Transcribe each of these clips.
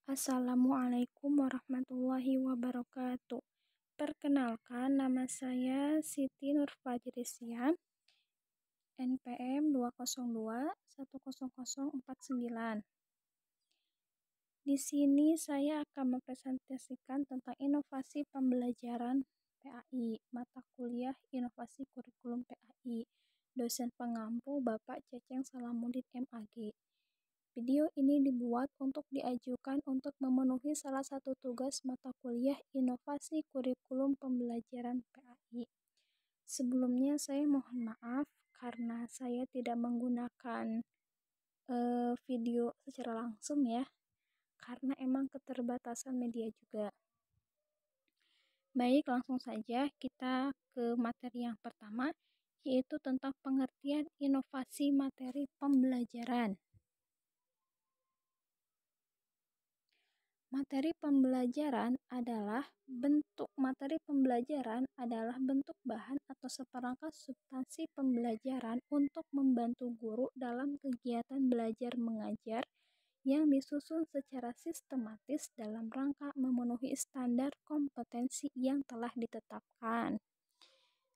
Assalamualaikum warahmatullahi wabarakatuh. Perkenalkan, nama saya Siti Nurfajrisya, NPM 202100049. Di sini saya akan mempresentasikan tentang inovasi pembelajaran PAI, mata kuliah Inovasi Kurikulum PAI. Dosen pengampu Bapak Ceceng Salamuddin MAG. Video ini dibuat untuk diajukan untuk memenuhi salah satu tugas mata kuliah Inovasi Kurikulum Pembelajaran PAI. Sebelumnya saya mohon maaf karena saya tidak menggunakan video secara langsung ya, karena emang keterbatasan media juga. Baik, langsung saja kita ke materi yang pertama, yaitu tentang pengertian inovasi materi pembelajaran. Materi pembelajaran adalah bentuk bahan atau seperangkat substansi pembelajaran untuk membantu guru dalam kegiatan belajar mengajar yang disusun secara sistematis dalam rangka memenuhi standar kompetensi yang telah ditetapkan.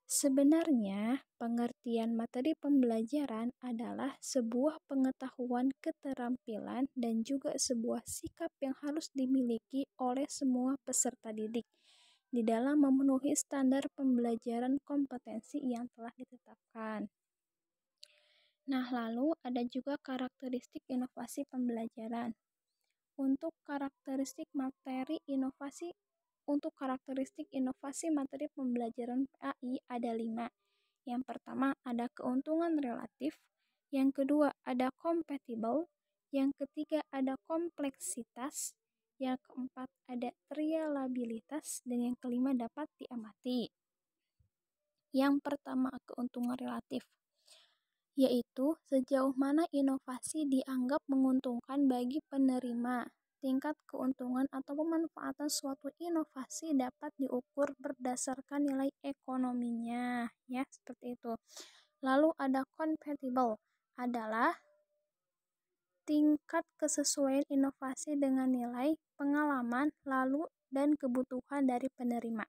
Sebenarnya, pengertian materi pembelajaran adalah sebuah pengetahuan, keterampilan, dan juga sebuah sikap yang harus dimiliki oleh semua peserta didik di dalam memenuhi standar pembelajaran kompetensi yang telah ditetapkan. Nah, lalu ada juga karakteristik inovasi pembelajaran. Untuk karakteristik inovasi materi pembelajaran PAI ada 5. Yang pertama ada keuntungan relatif, yang kedua ada kompatibel, yang ketiga ada kompleksitas, yang keempat ada reliabilitas, dan yang kelima dapat diamati. Yang pertama keuntungan relatif, yaitu sejauh mana inovasi dianggap menguntungkan bagi penerima. Tingkat keuntungan atau pemanfaatan suatu inovasi dapat diukur berdasarkan nilai ekonominya, ya, seperti itu. Lalu ada compatible, adalah tingkat kesesuaian inovasi dengan nilai, pengalaman, lalu dan kebutuhan dari penerima.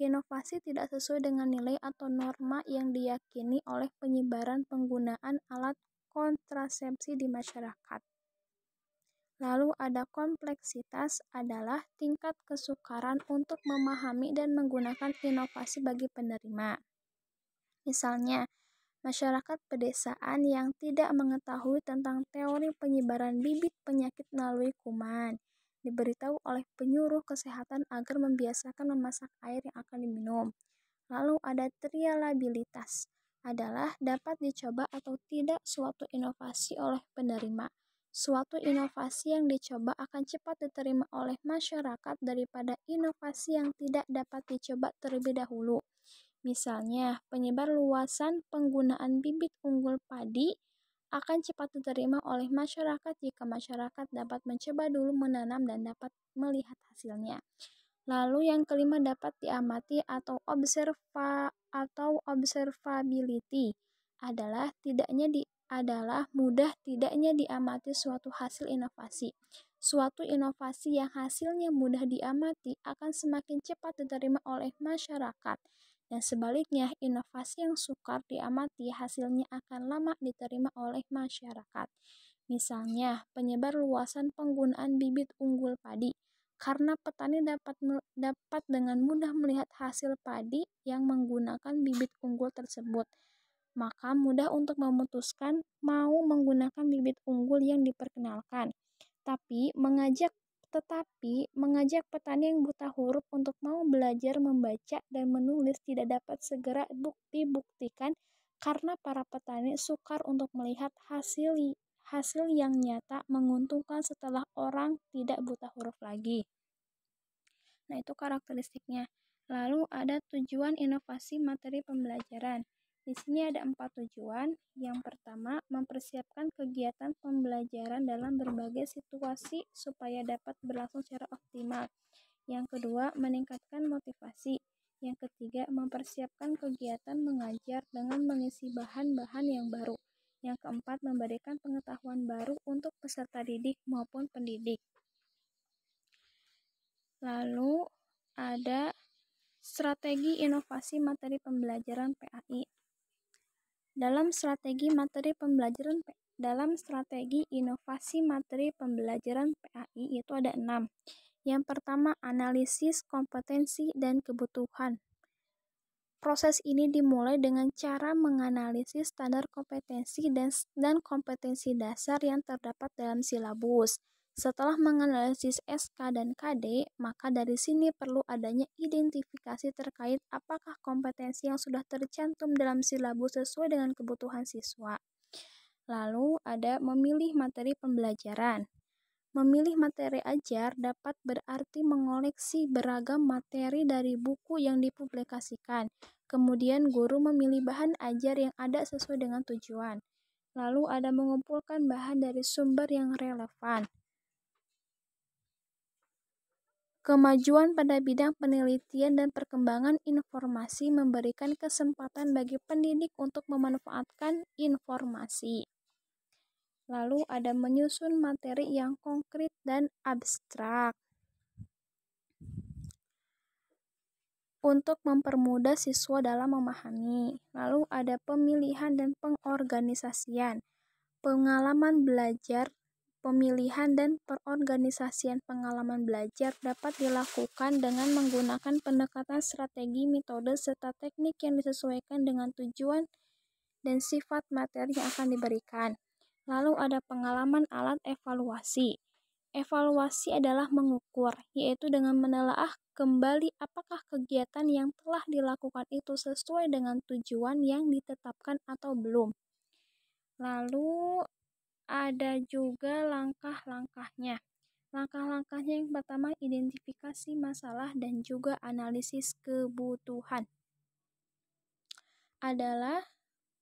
Inovasi tidak sesuai dengan nilai atau norma yang diyakini oleh penyebaran penggunaan alat kontrasepsi di masyarakat. Lalu ada kompleksitas, adalah tingkat kesukaran untuk memahami dan menggunakan inovasi bagi penerima. Misalnya, masyarakat pedesaan yang tidak mengetahui tentang teori penyebaran bibit penyakit melalui kuman, diberitahu oleh penyuluh kesehatan agar membiasakan memasak air yang akan diminum. Lalu ada reliabilitas, adalah dapat dicoba atau tidak suatu inovasi oleh penerima. Suatu inovasi yang dicoba akan cepat diterima oleh masyarakat daripada inovasi yang tidak dapat dicoba terlebih dahulu. Misalnya, penyebar luasan penggunaan bibit unggul padi akan cepat diterima oleh masyarakat jika masyarakat dapat mencoba dulu menanam dan dapat melihat hasilnya. Lalu yang kelima dapat diamati atau observability, adalah mudah tidaknya diamati suatu hasil inovasi. Suatu inovasi yang hasilnya mudah diamati akan semakin cepat diterima oleh masyarakat, dan sebaliknya inovasi yang sukar diamati hasilnya akan lama diterima oleh masyarakat. Misalnya, penyebar luasan penggunaan bibit unggul padi, karena petani dapat dengan mudah melihat hasil padi yang menggunakan bibit unggul tersebut, maka mudah untuk memutuskan mau menggunakan bibit unggul yang diperkenalkan. Tetapi mengajak petani yang buta huruf untuk mau belajar membaca dan menulis tidak dapat segera dibuktikan karena para petani sukar untuk melihat hasil yang nyata menguntungkan setelah orang tidak buta huruf lagi. Nah, itu karakteristiknya. Lalu ada tujuan inovasi materi pembelajaran. Di sini ada 4 tujuan. Yang pertama, mempersiapkan kegiatan pembelajaran dalam berbagai situasi supaya dapat berlangsung secara optimal. Yang kedua, meningkatkan motivasi. Yang ketiga, mempersiapkan kegiatan mengajar dengan mengisi bahan-bahan yang baru. Yang keempat, memberikan pengetahuan baru untuk peserta didik maupun pendidik. Lalu ada strategi inovasi materi pembelajaran PAI. Dalam strategi inovasi materi pembelajaran PAI itu ada 6. Yang pertama, analisis kompetensi dan kebutuhan. Proses ini dimulai dengan cara menganalisis standar kompetensi dan kompetensi dasar yang terdapat dalam silabus. Setelah menganalisis SK dan KD, maka dari sini perlu adanya identifikasi terkait apakah kompetensi yang sudah tercantum dalam silabus sesuai dengan kebutuhan siswa. Lalu ada memilih materi pembelajaran. Memilih materi ajar dapat berarti mengoleksi beragam materi dari buku yang dipublikasikan. Kemudian guru memilih bahan ajar yang ada sesuai dengan tujuan. Lalu ada mengumpulkan bahan dari sumber yang relevan. Kemajuan pada bidang penelitian dan perkembangan informasi memberikan kesempatan bagi pendidik untuk memanfaatkan informasi. Lalu ada menyusun materi yang konkret dan abstrak untuk mempermudah siswa dalam memahami. Lalu ada pemilihan dan pengorganisasian. Pemilihan dan perorganisasian pengalaman belajar dapat dilakukan dengan menggunakan pendekatan strategi, metode, serta teknik yang disesuaikan dengan tujuan dan sifat materi yang akan diberikan. Lalu ada pengalaman alat evaluasi. Evaluasi adalah mengukur, yaitu dengan menelaah kembali apakah kegiatan yang telah dilakukan itu sesuai dengan tujuan yang ditetapkan atau belum. Lalu ada juga langkah-langkahnya. Langkah-langkahnya yang pertama, identifikasi masalah dan juga analisis kebutuhan. Adalah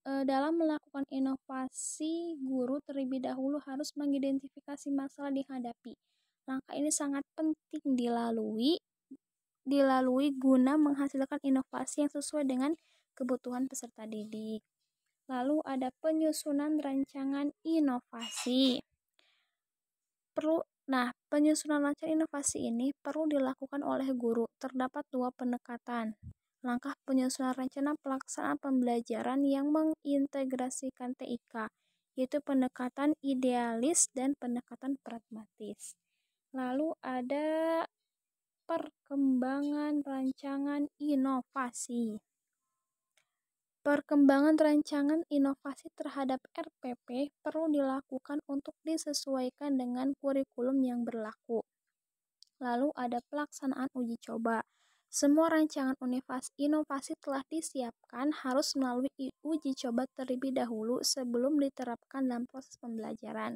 dalam melakukan inovasi, guru terlebih dahulu harus mengidentifikasi masalah dihadapi. Langkah ini sangat penting dilalui guna menghasilkan inovasi yang sesuai dengan kebutuhan peserta didik. Lalu ada penyusunan rancangan inovasi. Penyusunan rancangan inovasi ini perlu dilakukan oleh guru. Terdapat 2 pendekatan. Langkah penyusunan rencana pelaksanaan pembelajaran yang mengintegrasikan TIK, yaitu pendekatan idealis dan pendekatan pragmatis. Lalu ada perkembangan rancangan inovasi. Perkembangan rancangan inovasi terhadap RPP perlu dilakukan untuk disesuaikan dengan kurikulum yang berlaku. Lalu ada pelaksanaan uji coba. Semua rancangan inovasi telah disiapkan harus melalui uji coba terlebih dahulu sebelum diterapkan dalam proses pembelajaran.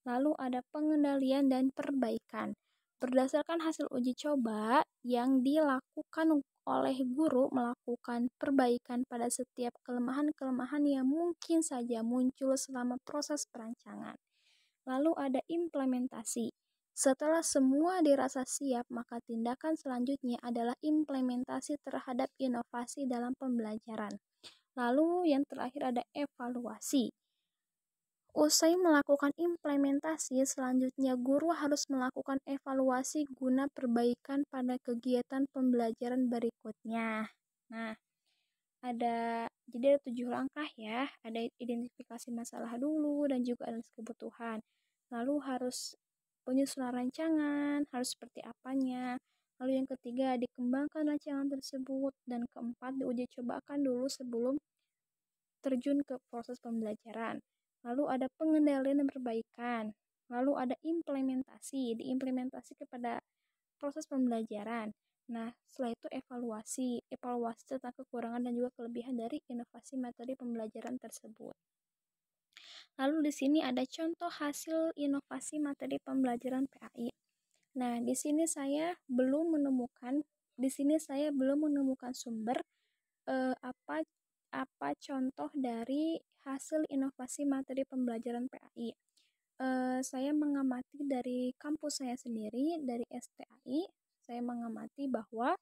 Lalu ada pengendalian dan perbaikan. Berdasarkan hasil uji coba yang dilakukan oleh guru melakukan perbaikan pada setiap kelemahan-kelemahan yang mungkin saja muncul selama proses perancangan. Lalu ada implementasi. Setelah semua dirasa siap, maka tindakan selanjutnya adalah implementasi terhadap inovasi dalam pembelajaran. Lalu yang terakhir ada evaluasi. Usai melakukan implementasi, selanjutnya guru harus melakukan evaluasi guna perbaikan pada kegiatan pembelajaran berikutnya. Ada 7 langkah ya. Ada identifikasi masalah dulu dan juga analisis kebutuhan. Lalu harus penyusunan rancangan, harus seperti apanya. Lalu yang ketiga, dikembangkan rancangan tersebut. Dan keempat, diuji cobakan dulu sebelum terjun ke proses pembelajaran. Lalu ada pengendalian dan perbaikan. Lalu ada implementasi, diimplementasi kepada proses pembelajaran. Setelah itu evaluasi tentang kekurangan dan juga kelebihan dari inovasi materi pembelajaran tersebut. Lalu di sini ada contoh hasil inovasi materi pembelajaran PAI. Di sini saya belum menemukan sumber apa contoh dari hasil inovasi materi pembelajaran PAI. Saya mengamati dari kampus saya sendiri, dari STAI, saya mengamati bahwa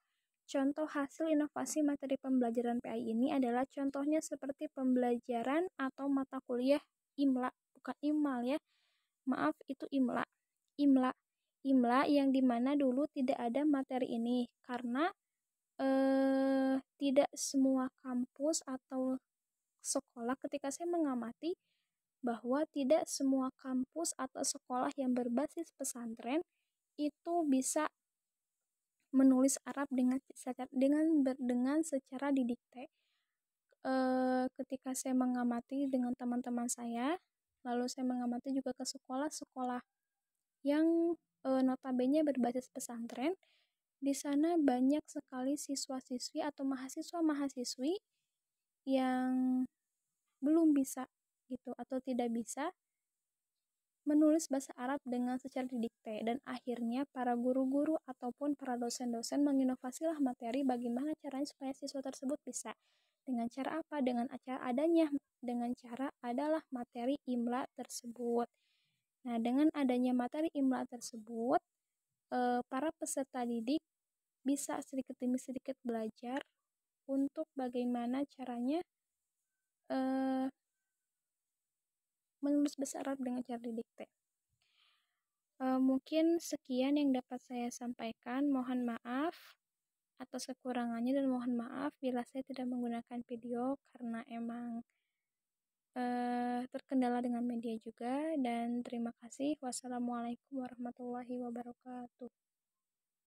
contoh hasil inovasi materi pembelajaran PAI ini adalah contohnya seperti pembelajaran atau mata kuliah IMLA, bukan IMAL ya. Maaf, itu IMLA. IMLA yang dimana dulu tidak ada materi ini karena tidak semua kampus atau sekolah, ketika saya mengamati bahwa tidak semua kampus atau sekolah yang berbasis pesantren itu bisa menulis Arab dengan secara didikte. Ketika saya mengamati dengan teman-teman saya, lalu saya mengamati juga ke sekolah-sekolah yang notabene berbasis pesantren. Di sana banyak sekali siswa-siswi atau mahasiswa-mahasiswi yang belum bisa gitu atau tidak bisa menulis bahasa Arab dengan secara didikte, dan akhirnya para guru-guru ataupun para dosen-dosen menginovasilah materi bagaimana caranya supaya siswa tersebut bisa. Dengan cara apa? Dengan cara adalah materi IMLA tersebut. Nah, dengan adanya materi IMLA tersebut, para peserta didik bisa sedikit demi sedikit belajar untuk bagaimana caranya menulis bahasa Arab dengan cara didikte. Mungkin sekian yang dapat saya sampaikan. Mohon maaf atas kekurangannya dan mohon maaf bila saya tidak menggunakan video karena emang terkendala dengan media juga. Dan terima kasih. Wassalamualaikum warahmatullahi wabarakatuh.